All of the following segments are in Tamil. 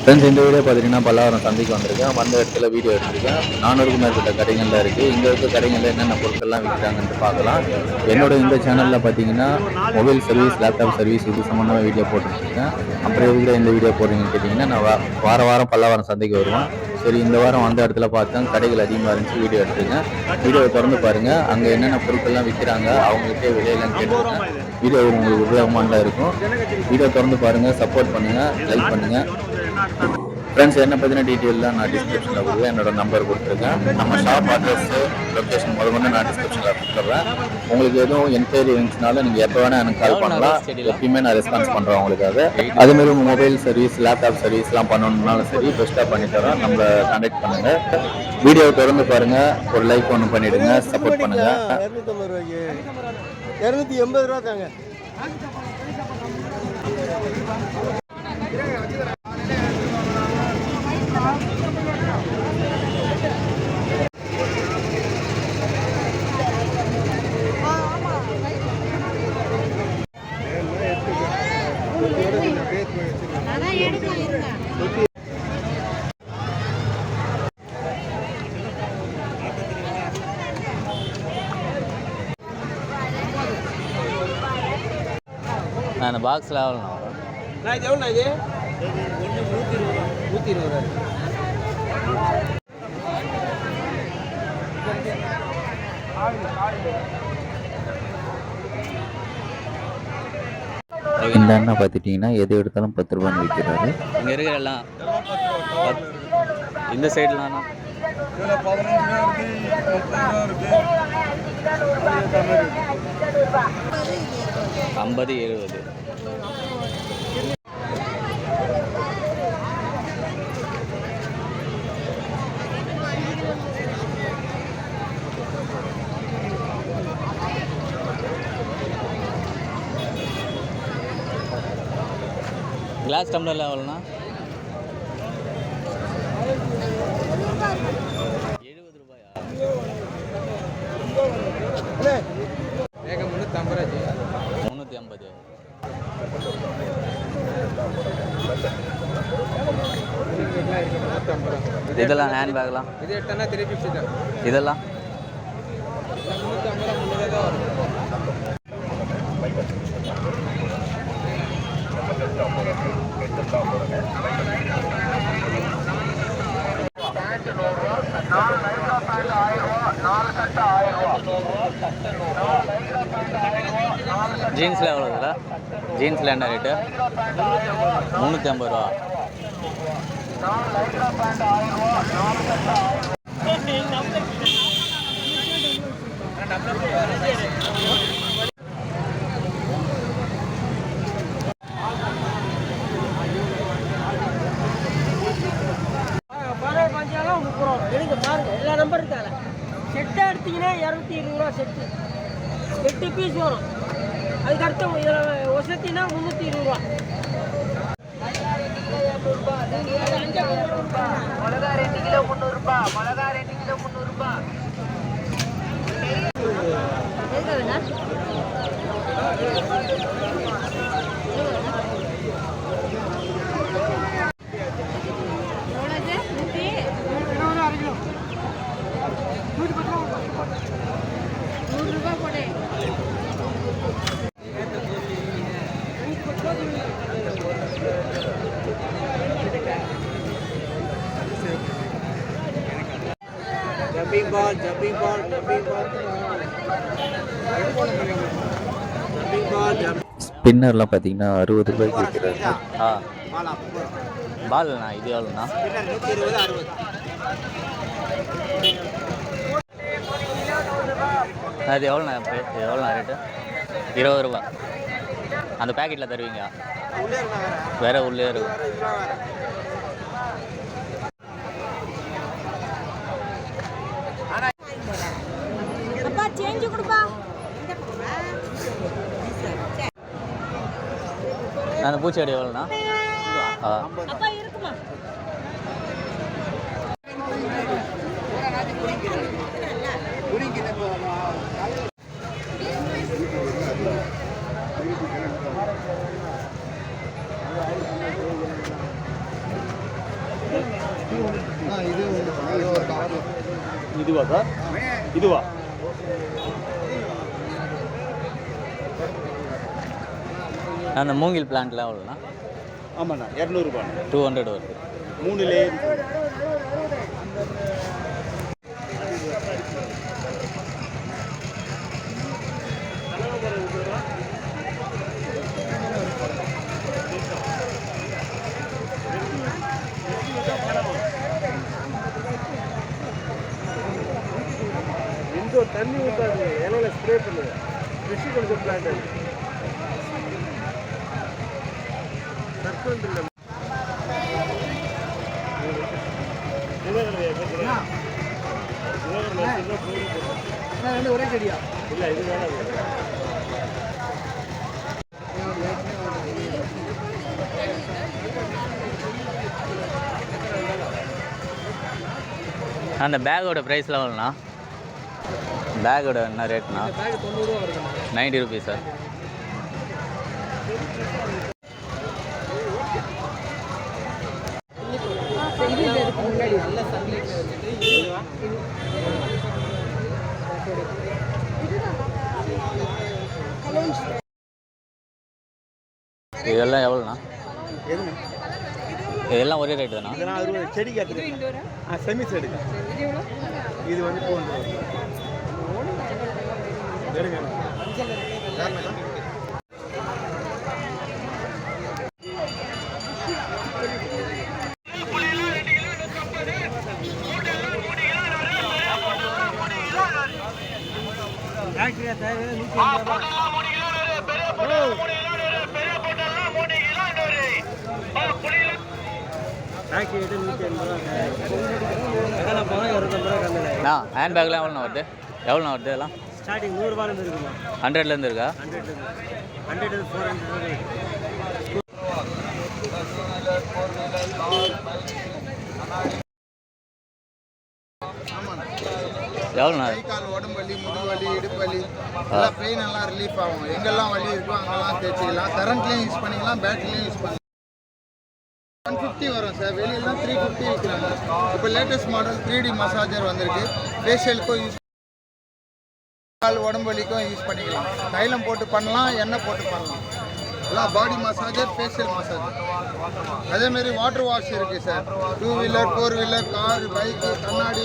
ஃப்ரெண்ட்ஸ், இந்த வீடியோ பார்த்தீங்கன்னா பல்லாவரம் சந்தைக்கு வந்திருக்கேன். வந்த இடத்துல வீடியோ எடுத்திருக்கேன். 400க்கும் மேற்பட்ட கடைகள்லாம் இருக்குது. இங்கே இருக்க கடைகளில் என்னென்ன பொருட்கள்லாம் விற்கிறாங்கன்னு பார்க்கலாம். என்னோட இந்த சேனலில் பார்த்தீங்கன்னா மொபைல் சர்வீஸ், லேப்டாப் சர்வீஸ் இது சம்மந்தமாக வீடியோ போட்டுருக்கேன். அப்புறம் எதுக்கு இந்த வீடியோ போடுறீங்கன்னு கேட்டிங்கன்னா, நான் வாரம் பல்லாவரம் சந்தைக்கு வருவேன். சரி, இந்த வாரம் வந்த இடத்துல பார்த்தேன் கடைகள் அதிகமாக இருந்துச்சு, வீடியோ எடுத்துருக்கேன். வீடியோவை திறந்து பாருங்கள். அங்கே என்னென்ன பொருட்கள்லாம் விற்கிறாங்க, அவங்கள்ட்டே விலையெல்லாம் கேட்டுருக்கேன். வீடியோ உங்களுக்கு உபயோகமானதாக இருக்கும். வீடியோ திறந்து பாருங்கள், சப்போர்ட் பண்ணுங்கள், லைக் பண்ணுங்கள். ஃப்ரெண்ட்ஸ், என்ன பற்றின டீட்டெயிலாம் நான் டிஸ்கிரிப்ஷனில் கொடுக்குறேன். என்னோட நம்பர் கொடுத்துருக்கேன். நம்ம ஷாப் அட்ரஸ், லொக்கேஷன் முதல்ல நான் டிஸ்கிரிப்ஷனில் கொடுத்துட்றேன். உங்களுக்கு எதுவும் என்கொயரி இருந்துச்சுனாலும் நீங்கள் எப்போ வேணால் எனக்கு கால் பண்ணலாம். எப்பயுமே நான் ரெஸ்பான்ஸ் பண்ணுறேன் உங்களுக்காக. அதேமாரி மொபைல் சர்வீஸ், லேப்டாப் சர்வீஸ்லாம் பண்ணணுன்னாலும் சரி, பெஸ்ட்டாக பண்ணித்தரோம். நம்மளை கான்டாக்ட் பண்ணுங்கள். வீடியோ திறந்து பாருங்கள், ஒரு லைக் ஒன்று பண்ணிவிடுங்க, சப்போர்ட் பண்ணுங்கள். 280 ரூபா தாங்க. நான் அந்த பாக்ஸில் ஆகலாம் வரும். நான் இது எவ்வளோ இது 120 ரூபா. இந்த அண்ணன் பார்த்துட்டிங்கன்னா எது எடுத்தாலும் 10 ரூபான்னு விற்கிறாரு. இங்கே இருக்கிற எல்லாம் இந்த சைட்லாம் 50, 70. கிளாஸ் டம்ளர்லாம் எவ்வளோண்ணா? 70 ரூபாயா? வேகம் 350. 350. இதெல்லாம் ஹேண்ட் பேக்லாம் இது எடுத்தா 350 தான். இதெல்லாம் 350 தான் வரும். ஜீன்ஸில் எவ்வளோ இதில்? ஜீன்ஸில் என்ன ரேட்டு? 350 ரூபா. எல்லா நம்பர் இருக்காங்க. செட்டாக எடுத்தீங்கன்னா 220 ரூபா செட்டு. 8 பீஸ் வரும். அதுக்கடுத்து இதில் ஒசத்தினா 320 ரூபா. மிளகா 2 கிலோ 300 ரூபா. மிளகா 2 கிலோ 300 ரூபா. Jumping ball. ஸ்பின்னர்லாம் பார்த்தீங்கன்னா 60 ரூபாய்க்கு விற்கிறாரு. பால்ண்ணா இது எவ்வளோண்ணா? 120, 60. அது எவ்வளோண்ணா ரேட்டு? 20 ரூபா. அந்த பேக்கெட்டில் தருவீங்க? வேற உள்ளே இருக்கும். சேஞ்சு கொடுப்பா. அந்த பூச்செடி எவ்வளோண்ணா? அப்பா இருக்குமா? இதுவா சார்? இதுவா? அந்த மூங்கில் பிளான்ட்லாம் எவ்வளோண்ணா? ஆமாண்ணா 200 200 வருது. 3 லேயர். தண்ணி ஊற்றாது, இலையில ஸ்ப்ரே பண்ணுது. ஃபிஷ் கொஞ்சம் பிளான்ட் சர்க்கிள் இல்லை. ஒரே செடியா இல்லை? இது வேணாம். அந்த பேக்கோட ப்ரைஸ்லாம் எவ்வளோண்ணா? பேக்கோட என்ன ரேட்ண்ணா? 90 ருபீஸ் சார். இதெல்லாம் எவ்வளோண்ணா? இதெல்லாம் ஒரே ரேட்டு தானா? இதெல்லாம் 60 செடி கேட்குது. செமி செடி. இது வந்து 200. ஹேண்ட் பேக்லாம் எவ்வளோண்ணா வருது? எவ்வளோண்ணா வருது இதெல்லாம்? ஸ்டார்டிங் 100 ரூபாயிலேருந்து இருக்குமா? 100லேருந்து இருக்கா? 100 400. எவ்வளோண்ணா? கை கால் உடம்பு வலி, முதுகு வலி, இடுப்பு வலி எல்லாம் பெயின் எல்லாம் ரிலீஃப் ஆகும். எங்கெல்லாம் வலி இருக்கோ அங்கெல்லாம் தேய்ச்சிக்கலாம். கரண்ட்லேயும் யூஸ் பண்ணிக்கலாம், பேட்டரிலையும் யூஸ் பண்ணிக்கலாம். 150 வரும் சார். வெளியெல்லாம் 350 விற்கிறாங்க. இப்போ லேட்டஸ்ட் மாடல் 3D மசாஜர் வந்திருக்கு. ஃபேஷியலுக்கும் யூஸ், கால் உடம்பு வலிக்கும் யூஸ் பண்ணிக்கலாம். தைலம் போட்டு பண்ணலாம், எண்ணெய் போட்டு பண்ணலாம். எல்லாம் பாடி மசாஜர், ஃபேஷியல் மசாஜர். அதேமாரி வாட்டர் வாஷ் இருக்குது sir. 2 wheeler 4 wheeler car, bike, கண்ணாடி,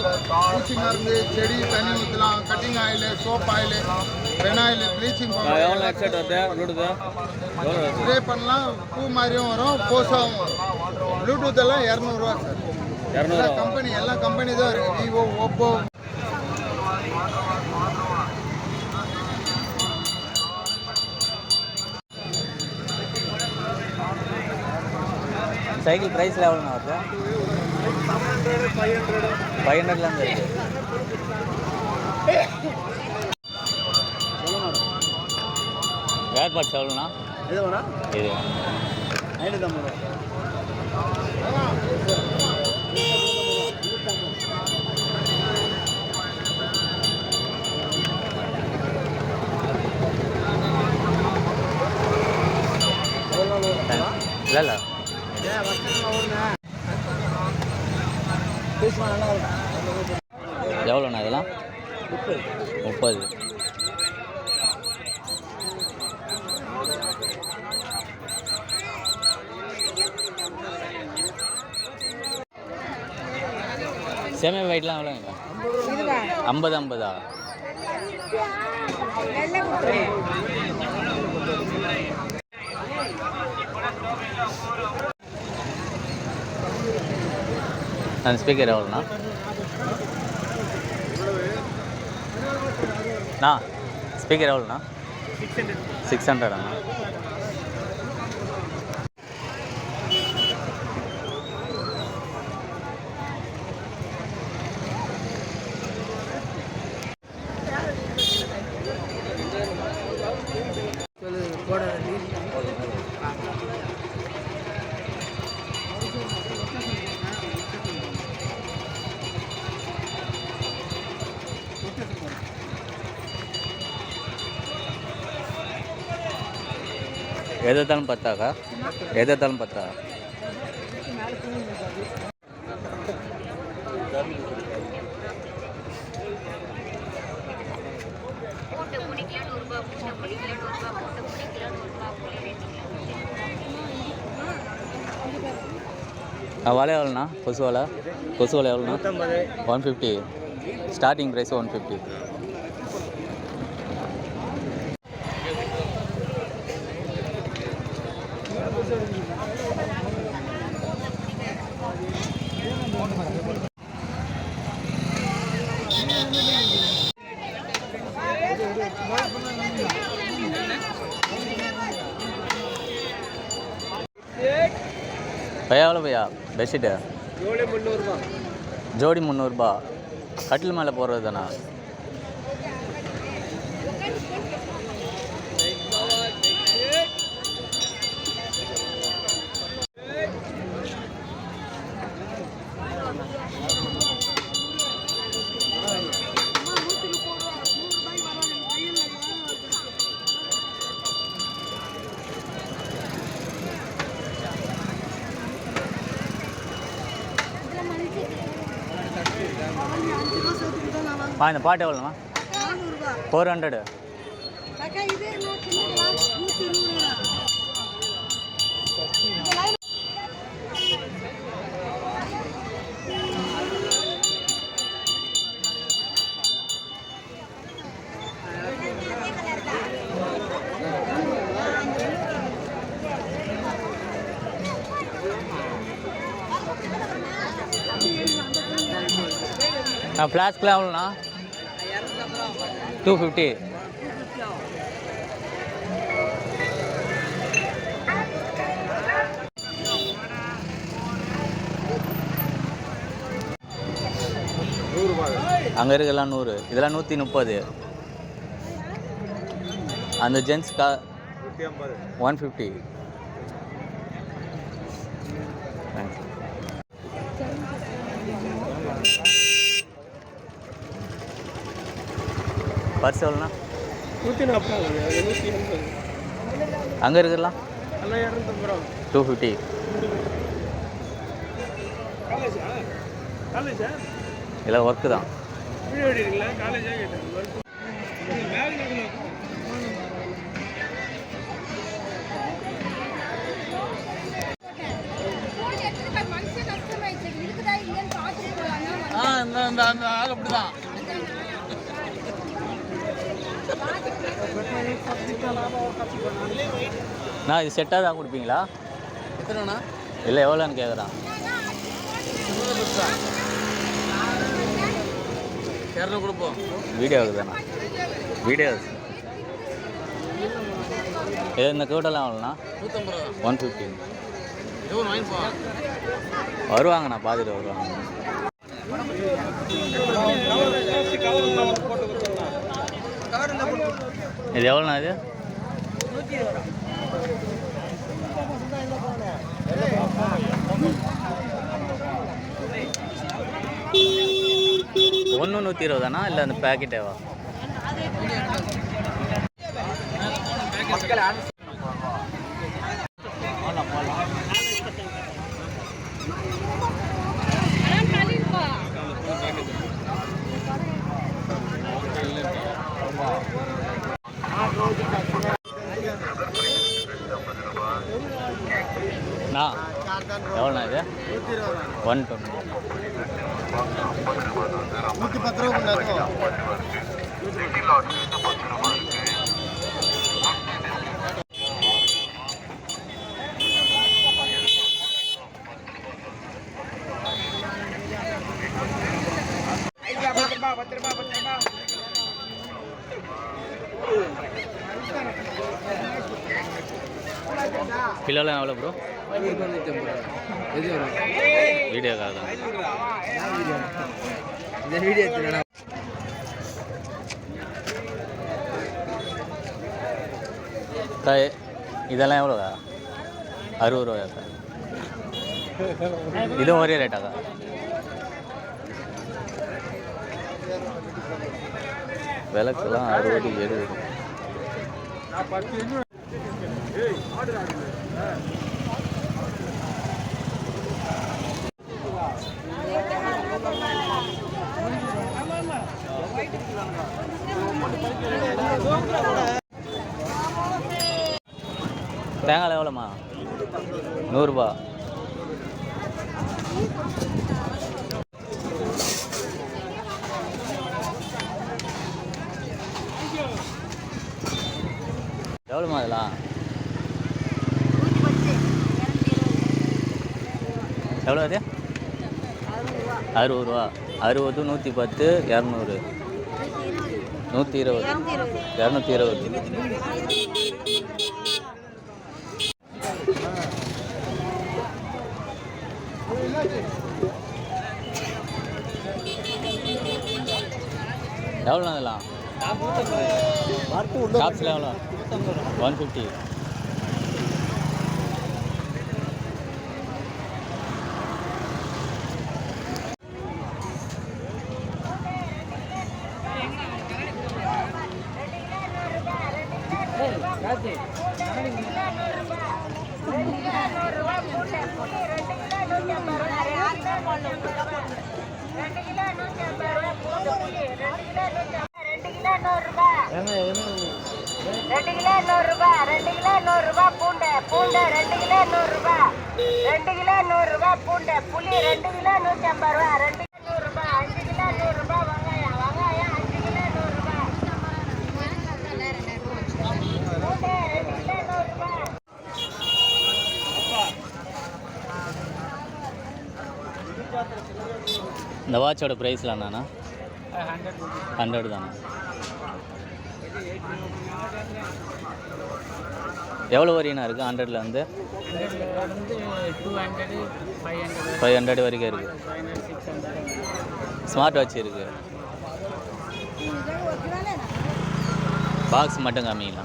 பூச்சி மருந்து, செடி தண்ணி ஊற்றலாம். Cutting oil, soap oil, phenyl, bleaching powder spray பண்ணலாம். பூ மாதிரியும் வரும், போஸாகவும் வரும். ப்ளூடூத் எல்லாம் 200 ரூபா சார். எல்லா கம்பெனி தான் இருக்குது. Vivo, Oppo. சைக்கிள் ப்ரைஸில் எவ்வளோண்ணா வருது? 500லேருந்து இருக்குது. ஏர்பாட்ஸ் எவ்வளோண்ணா? இது வேணா? இது 550 ரூபா. இல்லை எவ்வளோண்ணா இதெல்லாம்? 30. சேமியா வெயிட்லாம் எவ்வளோங்க? 50. அந்த ஸ்பீக்கர் எவ்வளோண்ணா? ஸ்பீக்கர் எவ்வளோண்ணா? 600 அண்ணா. எதாலும் பத்தாக்கா? எதாலும் பத்தா? வலை எவ்வளோண்ணா கொசு வலை எவ்வளோண்ணா 150 ஸ்டார்டிங் ப்ரைஸ் 150. பையா எவ்வளோ பையா பெட்ஷீட்டு? ஜோடி 300 கட்டில் மேலே போடுறது தானே? இந்த பாட்டு எவ்வளோண்ணா? 400. ஃப்ளாஸ்க்லாம் எவ்வளோண்ணா? 250. அங்கே இருக்கலாம் 100, இதெல்லாம் 130. அந்த ஜென்ஸ் 150. தேங்க்ஸ். பர்ஸ் எவ்வளோண்ணா? 140. அங்கே இருக்கலாம் 250. இல்லை ஒர்க்கு தான். அப்படிதான். நான் இது செட்டாக தான் கொடுப்பீங்களா? எத்தனைண்ணா? இல்லை எவ்வளோன்னு கேட்குறான். 200 கொடுப்போம். வீடியோவுக்கு தானே? வீடியோஸ் இது இந்த கூட்டெல்லாம் எவ்வளோண்ணா? 150. வருவாங்கண்ணா, பார்த்துட்டு வருவாங்க. இது எவ்வளோண்ணா? இது 120 தானா? இல்லை அந்த பேக்கெட்டேவா? எவ்வளோண்ணா இது? 120. 110 ரூபா. கிலோலாம் எவ்வளோ ப்ரோ? வீடியோக்காக தான். இந்த வீடியோ இதெல்லாம் எவ்வளோக்கா? 60 ரூபாயாக்கா? இதுவும் ஒரே ரேட்டாக்கா? விளக்குலாம் 60 70. தேங்காய் எவ்வளோம்மா? 100 ரூபா. எவ்வளோமா அதெல்லாம்? எவ்வளோ அது? 60 ரூபா. 60, 110, 200, 120, 220. எவ்வளோ அதெல்லாம்? ஷாப்ஸில் எவ்வளோ? 150. பூண்டை 2 கிலோ 100 ரூபாய். 2 கிலோ 100 ரூபாய் பூண்டை. புளி 2 கிலோ 150 ரூபாய். 2 கிலோ 100 ரூபாய். 5 கிலோ 100 ரூபாய். வெங்காயம் 5 கிலோ 100 ரூபாய். பூண்டை 2 கிலோ 100 ரூபாய். இந்த வாட்சோட ப்ரைஸ்லாம் என்னண்ணா? 100 தானே? எவ்வளோ வரையினா இருக்குது 100ல் வந்து? 500 வரைக்கும் இருக்குது. ஸ்மார்ட் வாட்ச் இருக்குது. பாக்ஸ் மட்டும் காமிங்களா?